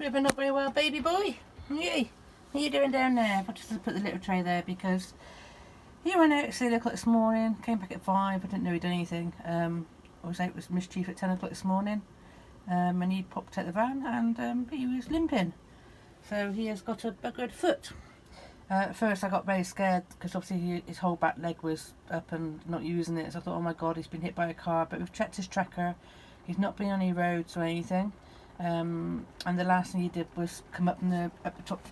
Ribbon not very well, baby boy. Yay. What are you doing down there? I just put the little tray there because he went out at 6 o'clock this morning, came back at 5. I didn't know he'd done anything. I was out with mischief at 10 o'clock this morning, and he popped out the van and he was limping. So he has got a buggered foot. At first I got very scared because obviously his whole back leg was up and not using it, so I thought, oh my god, he's been hit by a car. But we've checked his tracker, he's not been on any roads or anything, and the last thing he did was come up the top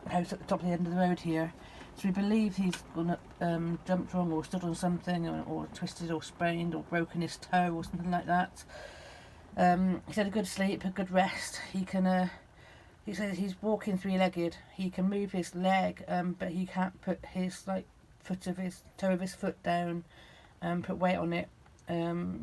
house at the top of the end of the road here. So we believe he's gone up, jumped wrong or stood on something, or twisted or sprained or broken his toe or something like that. He's had a good sleep, a good rest. He says he's walking three-legged. He can move his leg, but he can't put his toe of his foot down and put weight on it.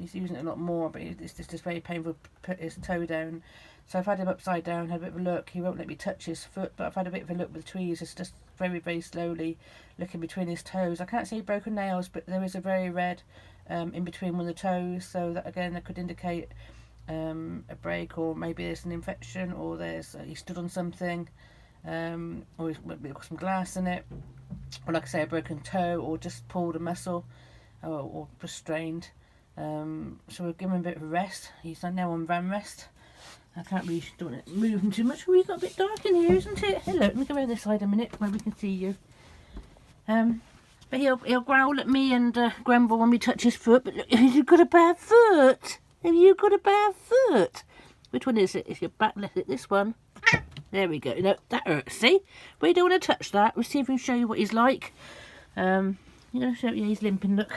He's using it a lot more, but it's just very painful to put his toe down. So I've had him upside down, had a bit of a look. He won't let me touch his foot, but I've had a bit of a look with the tweezers, just very, very slowly looking between his toes. I can't see broken nails, but there is a very red in between one of the toes, so that again that could indicate a break, or maybe there's an infection, or he stood on something, or he's got some glass in it, or like I say, a broken toe, or just pulled a muscle, or just strained. So we'll give him a bit of a rest. He's now on van rest. I can't really move him too much. Oh, it's got a bit dark in here, isn't it? Hello, let me go around this side a minute where we can see you. But he'll growl at me and grumble when we touch his foot. But look, have you got a bad foot? Have you got a bad foot? Which one is it? Is your back left? This one. There we go. No, that hurts. See? We don't want to touch that. We'll see if we can show you what he's like. You're going to show you he's limping. Look,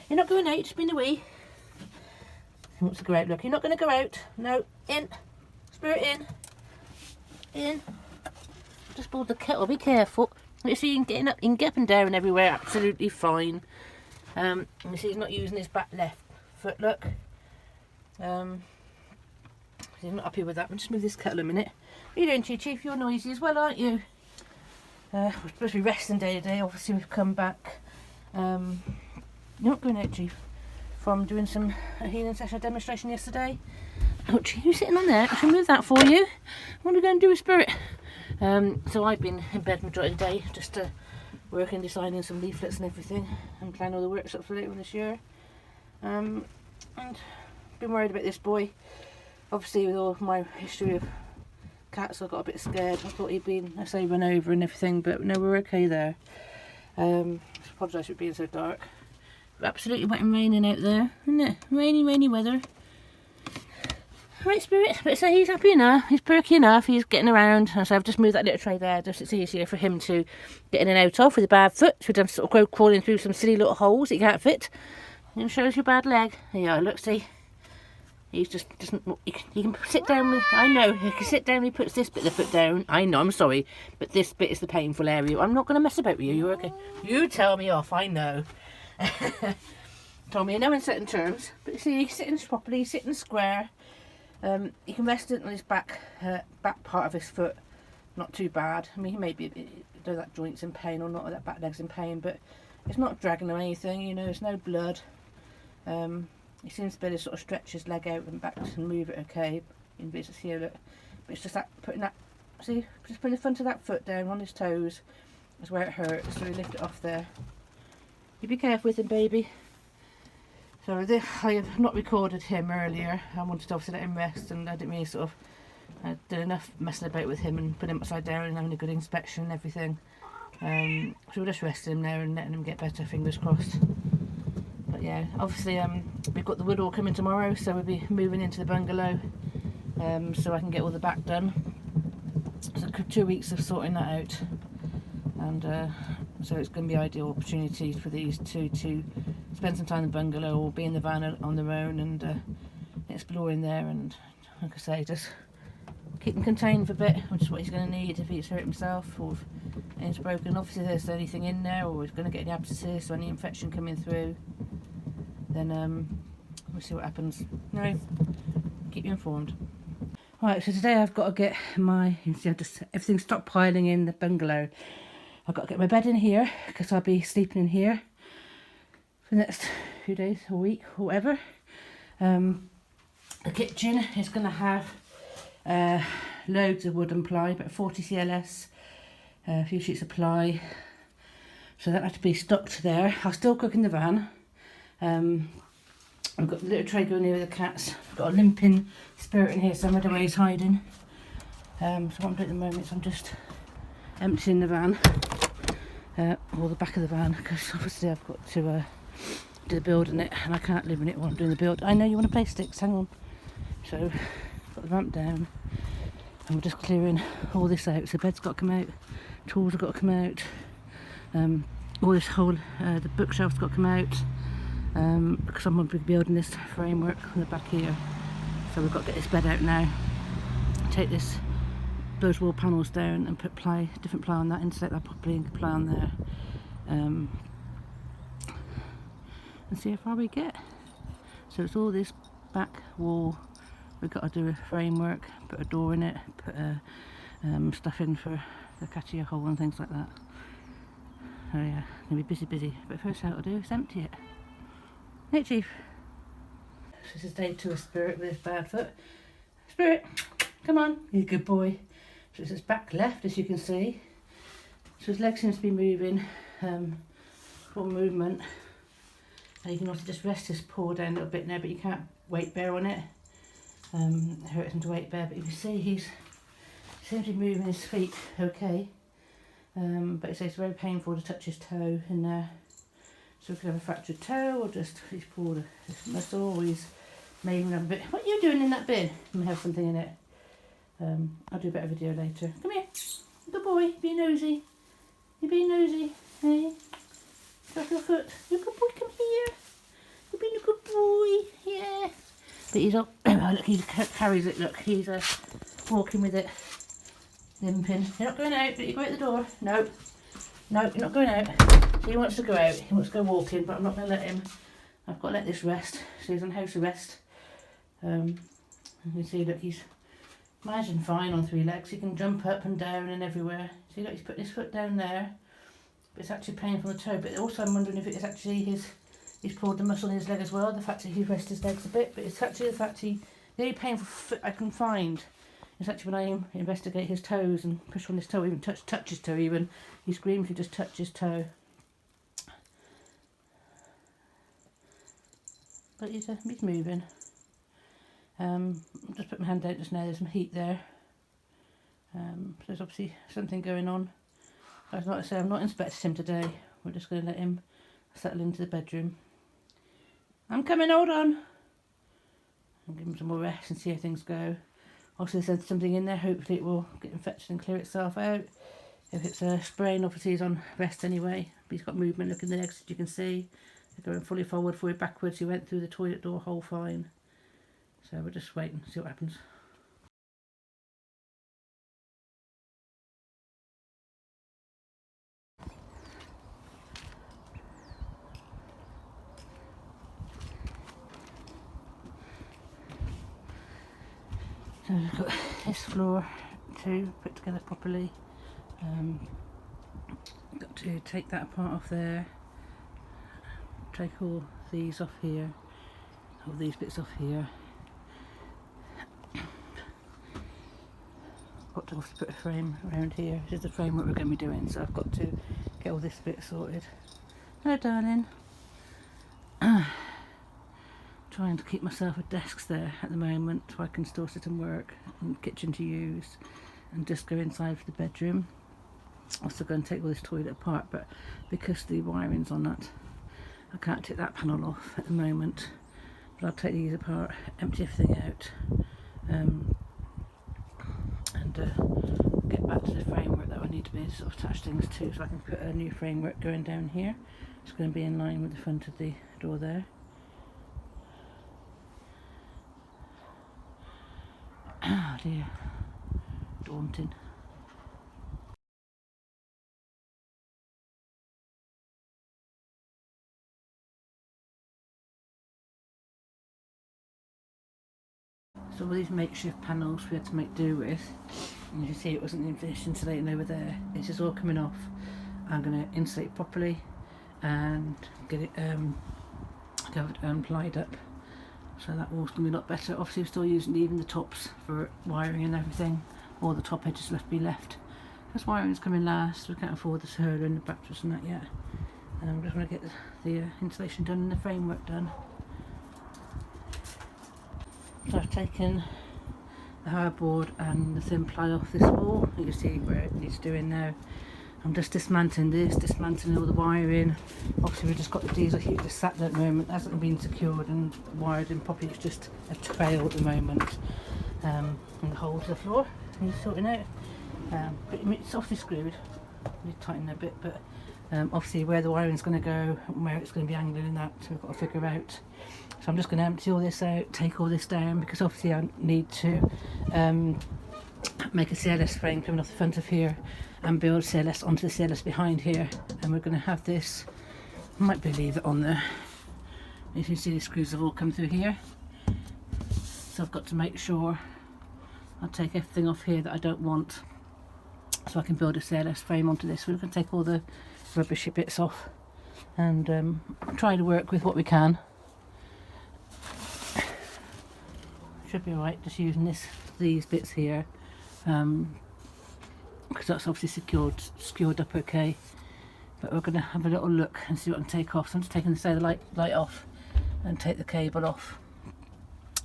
you're not going out. Just been away. He wants to go out. Look, you're not going to go out. No, in. Spirit in. In. Just boiled the kettle. Be careful. You see, you can get up and down everywhere. Absolutely fine. You see, he's not using his back left foot. Look. He's not happy with that. We'll just move this kettle a minute. What are you doing, Chief? You're noisy as well, aren't you? We're supposed to be resting day today. Obviously, we've come back. You're not going out, Chief, from doing some healing session demonstration yesterday. Oh, Chief, you sitting on there? I can move that for you. What are we going to do with Spirit? So I've been in bed majority of the day, just working, designing some leaflets and everything, and planning all the workshops for later on this year. And been worried about this boy. Obviously, with all my history of cats, I got a bit scared. I thought he'd been, run over and everything, but no, we're okay there. I apologise for it being so dark. Absolutely wet and raining out there, isn't it? Rainy weather. Right, Spirit, but so he's happy enough, he's perky enough, he's getting around, and so I've just moved that little tray there, just it's easier for him to get in and out of with a bad foot, so he doesn't sort of crawling through some silly little holes that he can't fit. And shows your bad leg. There you are, look, see. He's just doesn't. He can sit down with. I know he can sit down. He puts this bit of the foot down. I know. I'm sorry, but this bit is the painful area. I'm not going to mess about with you. You're okay. You tell me off. I know. Told me I know in certain terms. But you see, he's sitting properly. He's sitting square. He can rest it on his back part of his foot. Not too bad. I mean, he may be that joint's in pain or not, or that back leg's in pain, but it's not dragging or anything. You know, there's no blood. He seems to be able to sort of stretch his leg out and back and move it okay. In business here, look. But it's just that see, just putting the front of that foot down on his toes is where it hurts. So we lift it off there. You be careful with him, baby. So I have not recorded him earlier. I wanted to obviously let him rest, and I didn't really sort of did enough messing about with him and putting him upside down and having a good inspection and everything. So we'll just rest him now and letting him get better. Fingers crossed. But yeah, obviously we've got the wood all coming tomorrow, so we'll be moving into the bungalow, so I can get all the back done. So 2 weeks of sorting that out, and so it's going to be ideal opportunity for these two to spend some time in the bungalow or be in the van on their own and exploring there, and like I say, just keep them contained for a bit, which is what he's going to need if he's hurt himself or if anything's broken. Obviously if there's anything in there, or he's going to get any abscesses or any infection coming through, then we'll see what happens. Anyway, keep you informed. Right, so today I've got to get everything's stockpiling in the bungalow. I've got to get my bed in here because I'll be sleeping in here for the next few days, a week, or whatever. The kitchen is going to have loads of wood and ply, about 40 CLS, a few sheets of ply. So that had to be stocked there. I'll still cook in the van. I've got a little tray going here with the cats. I've got a limping Spirit in here somewhere where he's hiding. So what I'm doing at the moment is I'm just emptying the van, or the back of the van, because obviously I've got to do the build in it, and I can't live in it while I'm doing the build. I know you want to play sticks, hang on. So I've got the ramp down, and we're just clearing all this out. So bed's got to come out, tools have got to come out, all this whole, the bookshelf's got to come out, because I'm going to be building this framework on the back here. So we've got to get this bed out now, take those wall panels down and put ply, different ply on that, insulate that properly and ply on there, and see how far we get. So it's all this back wall, we've got to do a framework, put a door in it, put stuff in for the catching hole and things like that. Oh yeah, gonna be busy, but first thing I'll do is empty it. Hey Chief. So this is day 2 of Spirit with his bad foot. Spirit, come on, he's a good boy. So it's his back left, as you can see. So his leg seems to be moving, full movement. And you can also just rest his paw down a little bit now, but you can't weight bear on it. It hurts him to weight bear, but you can see he seems to be moving his feet okay. But it's very painful to touch his toe in there. So we could have a fractured toe, or just he's pulled a muscle, or he's maybe have a bit. What are you doing in that bin? You may have something in it. I'll do a better video later. Come here, good boy, be nosy. You being nosy, hey? Drop your foot. You good boy, come here. You're being a good boy, yeah. But he's up. Oh, look, he carries it. Look, he's walking with it, limping. You're not going out, but you go out the door. No, you're not going out. So he wants to go out. He wants to go walking, but I'm not going to let him. I've got to let this rest. So he's on house arrest. You can see, look, he's managing fine on 3 legs. He can jump up and down and everywhere. See, look, he's putting his foot down there. But it's actually painful on the toe. But also I'm wondering if it's actually he's pulled the muscle in his leg as well. The fact that he rests his legs a bit. But it's actually the fact the only painful foot I can find is actually when I investigate his toes and push on his toe, even touch his toe even. He screams if you just touch his toe. But he's moving. Just put my hand out just now, there's some heat there. So there's obviously something going on. Like I say, I'm not inspecting him today. We're just going to let him settle into the bedroom. I'm coming, hold on. I'll give him some more rest and see how things go. Also there's something in there, hopefully it will get infected and clear itself out. If it's a sprain, obviously he's on rest anyway. But he's got movement, look in the legs, as you can see. They're going fully forward backwards. He went through the toilet door hole fine. So we'll just wait and see what happens. So we've got this floor to put together properly. Got to take that part off there. Take all these off here. All these bits off here. Got to also put a frame around here. This is the frame what we're going to be doing, so I've got to get all this bit sorted. Hello darling. Trying to keep myself with desks there at the moment so I can still sit and work, and kitchen to use, and just go inside for the bedroom. Also going to take all this toilet apart, but because the wiring's on that, I can't take that panel off at the moment. But I'll take these apart, empty everything out, and get back to the framework that I need to be sort of attach things to, so I can put a new framework going down here. It's going to be in line with the front of the door there. Oh dear, daunting. So all these makeshift panels we had to make do with, and you can see it wasn't even finished insulating over there. It's just all coming off. I'm going to insulate properly and get it covered and plied up. So that wall's going to be a lot better. Obviously I'm still using even the tops for wiring and everything. all the top edges left be left. This wiring's coming last, we can't afford the hurler and the batteries and that yet. And I'm just going to get the insulation done and the framework done. So I've taken the hardboard and the thin ply off this wall. You can see where it needs doing now. I'm just dismantling this, dismantling all the wiring. Obviously we've just got the diesel heater just sat there at the moment. It hasn't been secured and wired in properly. It's just a trail at the moment. And the hole to the floor needs sorting out. But it's obviously screwed. Need to tighten it a bit, but obviously where the wiring's going to go and where it's going to be angling and that, so we've got to figure out. So I'm just going to empty all this out, take all this down, because obviously I need to make a CLS frame coming off the front of here and build CLS onto the CLS behind here, and we're going to have this, I might be leave it on there. You can see the screws have all come through here, so I've got to make sure I take everything off here that I don't want, so I can build a CLS frame onto this. We're going to take all the rubbishy bits off and try to work with what we can. Should be alright just using these bits here, because that's obviously secured up okay. But we're going to have a little look and see what I can take off. So I'm just taking the solar light off and take the cable off,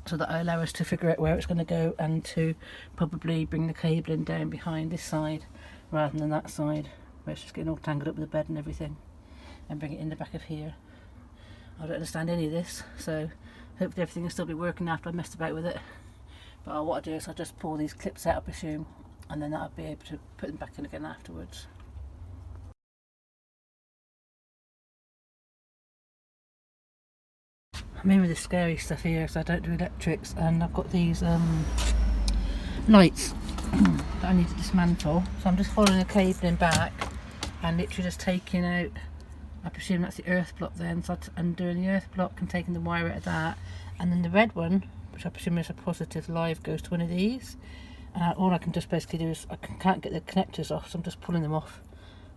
so that will allow us to figure out where it's going to go and to probably bring the cabling down behind this side rather than that side, where it's just getting all tangled up with the bed and everything, and bring it in the back of here. I don't understand any of this, so hopefully everything will still be working after I messed about with it. But what I do is I just pull these clips out, I presume, and then I'll be able to put them back in again afterwards. I'm in with the scary stuff here, so I don't do electrics, and I've got these lights that I need to dismantle. So I'm just following the cabling back and literally just taking out, I presume that's the earth block then, so I'm doing the earth block and taking the wire out of that, and then the red one, which I presume is a positive live, goes to one of these. And all I can just basically do is, I can't get the connectors off, so I'm just pulling them off,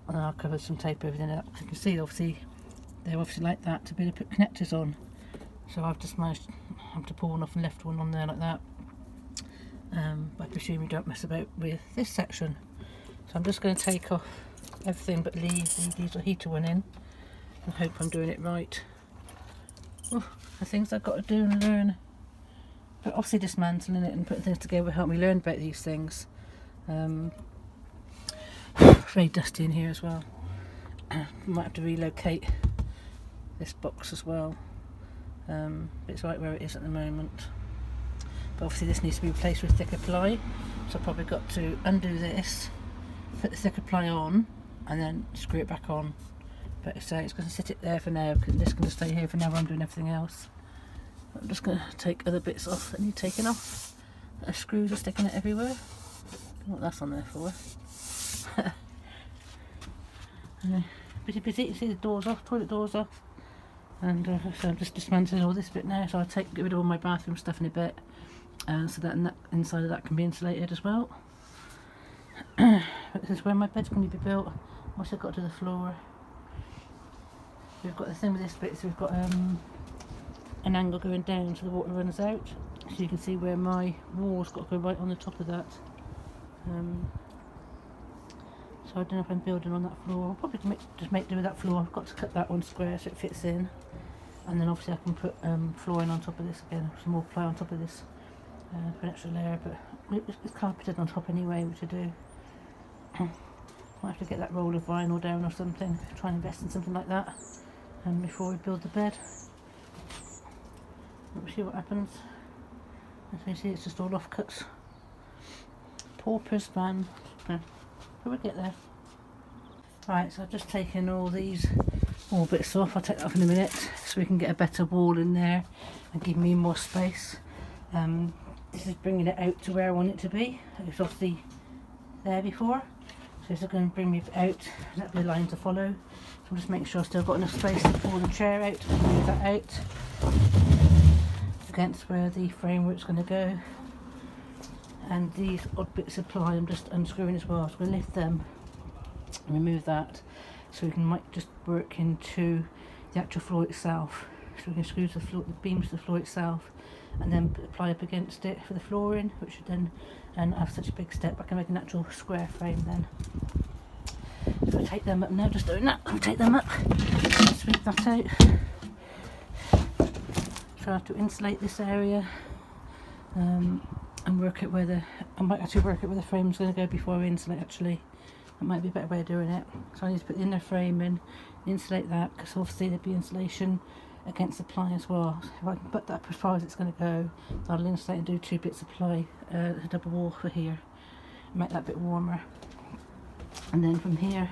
and I'll cover some tape over them. You can see obviously they're obviously like that to be able to put connectors on. So I've just managed to pull one off and left one on there like that. But I presume you don't mess about with this section. So I'm just going to take off everything but leave the diesel heater one in and hope I'm doing it right. Oh, the things I've got to do and learn. But obviously dismantling it and putting things together will help me learn about these things. It's very dusty in here as well. Might have to relocate this box as well. It's right where it is at the moment. But obviously this needs to be replaced with thicker ply, so I've probably got to undo this, put the thicker ply on, and then screw it back on. But so it's going to sit it there for now, because this is going to stay here for now while I'm doing everything else. I'm just going to take other bits off that need taking off. The screws are sticking out everywhere. I don't know what that's on there for. Busy, you see the doors off, toilet doors off. And so I'm just dismantling all this bit now, so I'll get rid of all my bathroom stuff in a bit, so that inside of that can be insulated as well. This is where my bed's going to be built. What's it got to the floor? We've got the thing with this bit, so we've got an angle going down so the water runs out, so you can see where my wall's got to go right on the top of that. So I don't know if I'm building on that floor. I'll probably just make do with that floor. I've got to cut that one square so it fits in, and then obviously I can put flooring on top of this again, some more ply on top of this for an extra layer, but it's carpeted on top anyway, which I do. Might have to get that roll of vinyl down or something, try and invest in something like that before we build the bed. We'll see what happens. As you see, it's just all offcuts. Paupers van. We'll get there. Right, so I've just taken all these bits off. I'll take that off in a minute so we can get a better wall in there and give me more space. This is bringing it out to where I want it to be. It was obviously there before, so this is going to bring me out. That'll be a line to follow. So I'm just making sure I've still got enough space to pull the chair out and move that out against where the framework's going to go. And these odd bits of ply I'm just unscrewing as well, so we'll lift them and remove that, so we might just work into the actual floor itself. so we can screw the beams to the floor itself, and then apply up against it for the flooring, which would then have such a big step. I can make an actual square frame then. So I'll take them up now, just doing that. I'll take them up, sweep that out. So I have to insulate this area and work it where I might actually work it where the frame's going to go before I insulate actually. That might be a better way of doing it. So I need to put the inner frame in, insulate that, because obviously there'd be insulation against the ply as well. So if I can put that up as far as it's going to go, I'll insulate and do 2 bits of ply, a double wall for here, make that a bit warmer. And then from here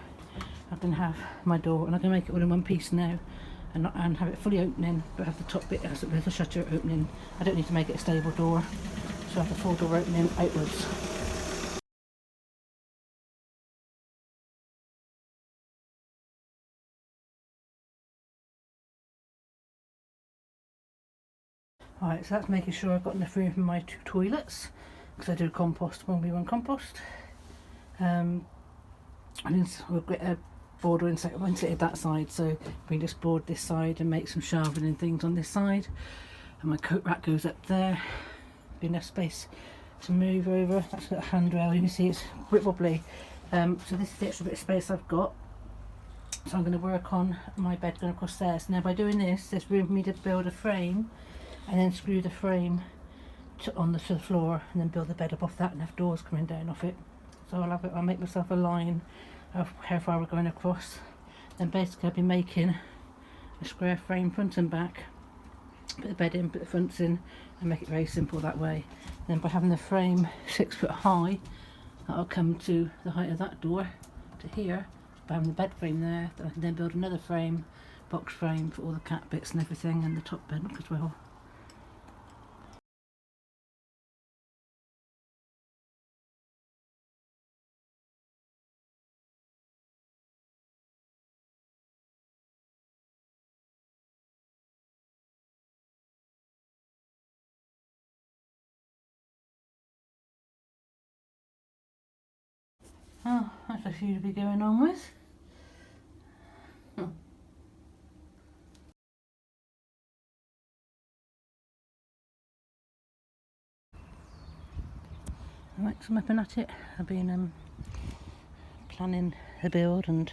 I can have my door, and I can make it all in one piece now, and have it fully opening, but have the top bit as a shutter opening. I don't need to make it a stable door, so I have the full door opening outwards. Alright, so that's making sure I've got enough room for my 2 toilets, because I do compost, 1v1 compost. And we'll get a border insulated that side, so we can just board this side and make some shelving and things on this side. And my coat rack goes up there, be enough space to move over. That's got a handrail, you can see it's a bit wobbly. So this is the extra bit of space I've got. So I'm going to work on my bed going across there. So now by doing this, there's room for me to build a frame and then screw the frame to the floor, and then build the bed up off that and have doors coming down off it. So I'll make myself a line of how far we're going across. Then basically I'll be making a square frame front and back, put the bed in, put the fronts in, and make it very simple that way. Then by having the frame 6 foot high, that'll come to the height of that door to here. By having the bed frame there, then I can then build another frame, box frame for all the cat bits and everything, and the top bed as well. Oh, that's a few to be going on with. Right, so I'm up and at it. I've been planning the build and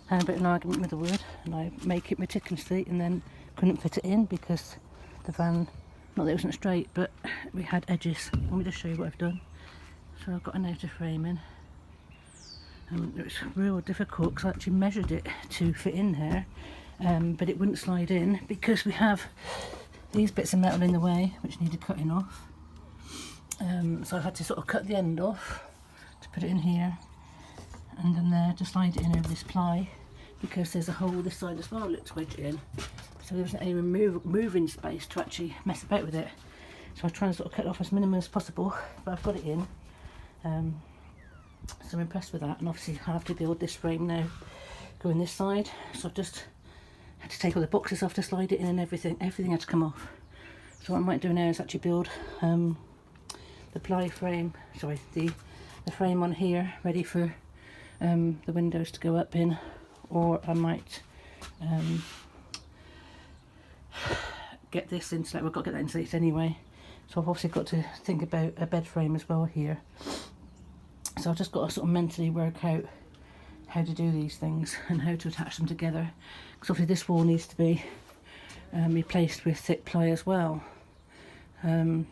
had a bit of an argument with the wood, and I make it meticulously and then couldn't fit it in because the van, not that it wasn't straight, but we had edges. Let me just show you what I've done. So I've got an outer frame in. It was real difficult because I actually measured it to fit in there, but it wouldn't slide in because we have these bits of metal in the way which needed cutting off. So I had to sort of cut the end off to put it in here, and then there to slide it in over this ply, because there's a hole this side as well, to wedge it in. So there wasn't any moving space to actually mess about with it. So I was trying to sort of cut it off as minimum as possible, but I've got it in. So I'm impressed with that, and obviously I have to build this frame now going this side, so I've just had to take all the boxes off to slide it in, and everything had to come off. So what I might do now is actually build the ply frame, sorry, the frame on here ready for the windows to go up in, or I might get this insulated. We've got to get that insulated anyway, so I've obviously got to think about a bed frame as well here. So I've just got to sort of mentally work out how to do these things and how to attach them together, because obviously this wall needs to be replaced with thick ply as well. So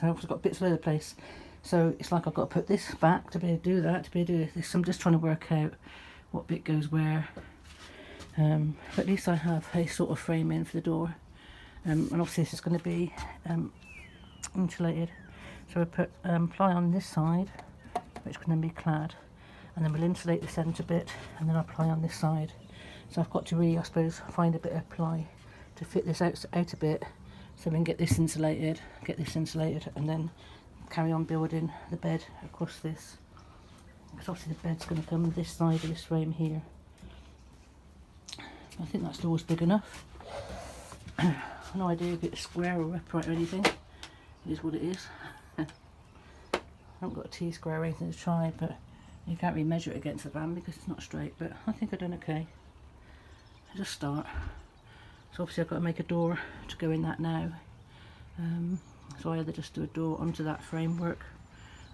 I've also got bits all over the place, so it's like I've got to put this back to be able to do that, to be able to do this. So I'm just trying to work out what bit goes where, but at least I have a sort of frame in for the door, and obviously this is going to be insulated, so I put ply on this side which can then be clad, and then we'll insulate the centre bit, and then I'll ply on this side. So I've got to really, I suppose, find a bit of ply to fit this out a bit, so we can get this insulated, and then carry on building the bed across this, because obviously the bed's going to come this side of this frame here. I think that door's big enough. No idea if it's square or upright or anything. It is what it is. I haven't got a T-square or anything to try, but you can't really measure it against the van because it's not straight, but I think I've done okay. I just start. So obviously I've got to make a door to go in that now. So I either just do a door onto that framework,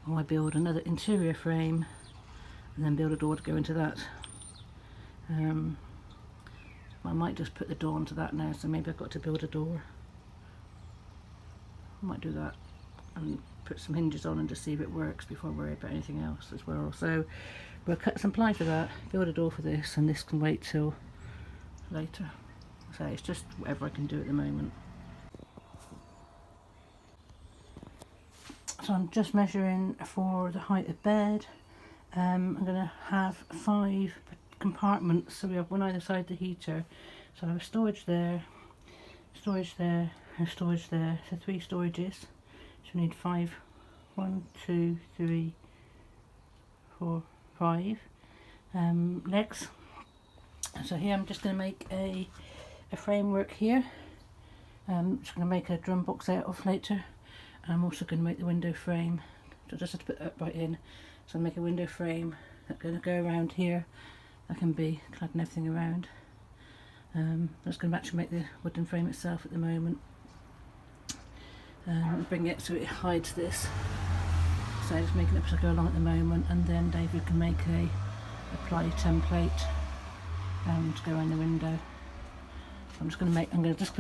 or I build another interior frame and then build a door to go into that. I might just put the door onto that now, so maybe I've got to build a door. I might do that and put some hinges on and just see if it works before I worry about anything else as well. So we'll cut some ply for that, build a door for this, and this can wait till later. So it's just whatever I can do at the moment. So I'm just measuring for the height of bed. I'm going to have 5 compartments, so we have one either side of the heater. So I have storage there, and storage there, so 3 storages. So we need 5, 1, 2, 3, 4, 5 legs. So here I'm just going to make a framework here. I'm just going to make a drum box out of later. I'm also going to make the window frame, so I just have to put that right in. So I'll make a window frame that's going to go around here. That can be cladding everything around. I'm just going to actually make the wooden frame itself at the moment. Bring it so it hides this. So I'm just making it as I go along at the moment, and then David can make a ply template to go around the window. I'm just going to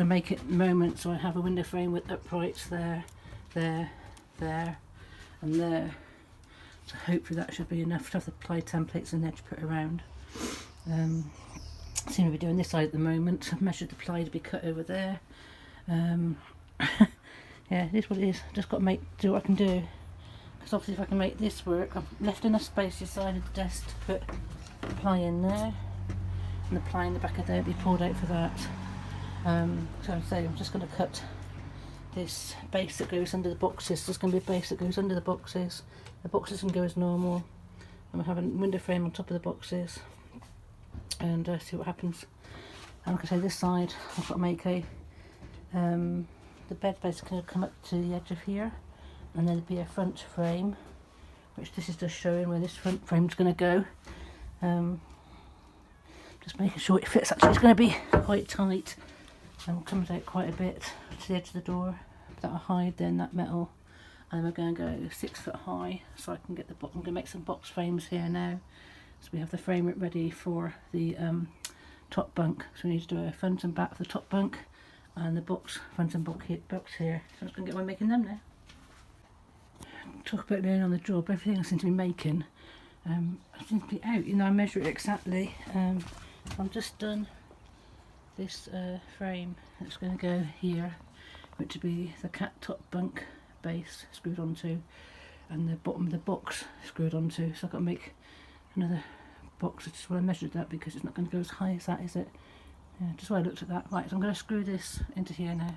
make it at the moment, so I have a window frame with uprights there, there, there, and there. So hopefully that should be enough to have the ply templates in there to put around. Seem to be doing this side at the moment. I've measured the ply to be cut over there. Yeah, it is what it is. Just got to do what I can do. Because obviously if I can make this work, I've left enough space this side of the desk to put the ply in there, and the ply in the back of there will be pulled out for that. So I'm just going to cut this base that goes under the boxes. There's going to be a base that goes under the boxes. The boxes can go as normal, and we'll have a window frame on top of the boxes, and see what happens. And like I say, this side I've got to make the bed basically going to come up to the edge of here, and then there'll be a front frame, which this is just showing where this front frame's going to go. Just making sure it fits. Actually, it's going to be quite tight and comes out quite a bit to the edge of the door. That'll hide then that metal, and we're going to go 6 foot high, so I can get the I'm going to make some box frames here now. So we have the frame ready for the top bunk. So we need to do a front and back for the top bunk, and the front and box here. So I'm just going to get on making them now. Talk about laying on the job. Everything I seem to be making, I seem to be out. You know, I measure it exactly. I've just done this frame that's going to go here, which will be the cat top bunk base screwed onto, and the bottom of the box screwed onto. So I've got to make another box. I just want to measure that because it's not going to go as high as that, is it? Yeah, just why I looked at that. Right, so I'm going to screw this into here now.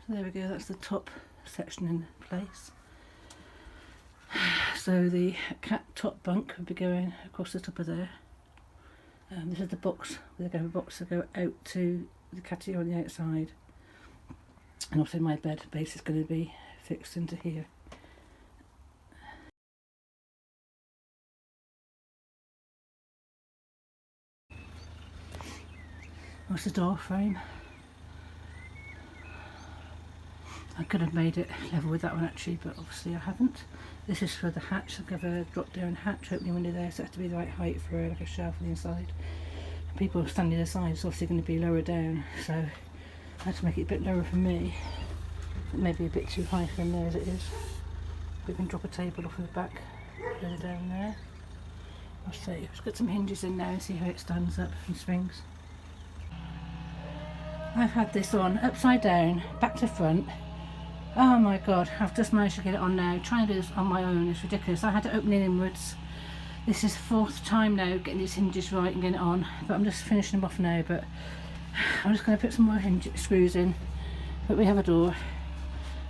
So there we go, that's the top section in place. So the cat top bunk will be going across the top of there. This is the box, the box to go out to the catty on the outside. And also my bed base is going to be fixed into here. That's the door frame. I could have made it level with that one actually, but obviously I haven't. This is for the hatch. I've got a drop down hatch opening window there, so it has to be the right height for like a shelf on the inside. And people standing aside, it's obviously going to be lower down, so I had to make it a bit lower for me. It may be a bit too high for him there as it is. We can drop a table off of the back, further down there. I'll see. Let's get some hinges in now and see how it stands up and swings. I've had this on upside down, back to front. Oh my god, I've just managed to get it on now. Trying to do this on my own is ridiculous. I had to open it inwards. This is 4th time now getting these hinges right and getting it on, but I'm just finishing them off now. But I'm just going to put some more screws in. But we have a door.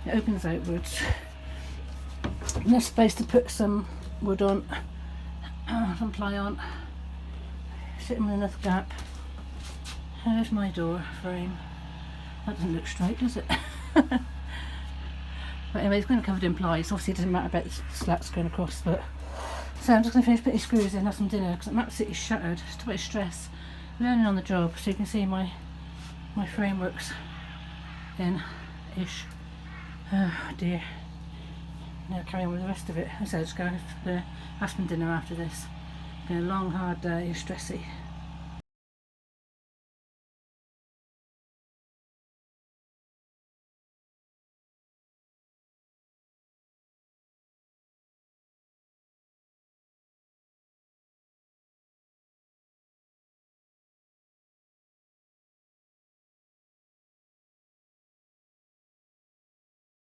It opens outwards. Enough space to put some wood on, some ply on. Sitting with enough gap. there's my door frame. That doesn't look straight, does it? But anyway, it's going to be covered in plies. Obviously it doesn't matter about the slats going across, but so I'm just going to finish putting screws in, have some dinner, because I'm absolutely shattered. Just a bit of stress, learning on the job. So you can see my frameworks in ish. Oh dear. Now carry on with the rest of it. So I'm just going to have some dinner after this. Been a long hard day, stressy.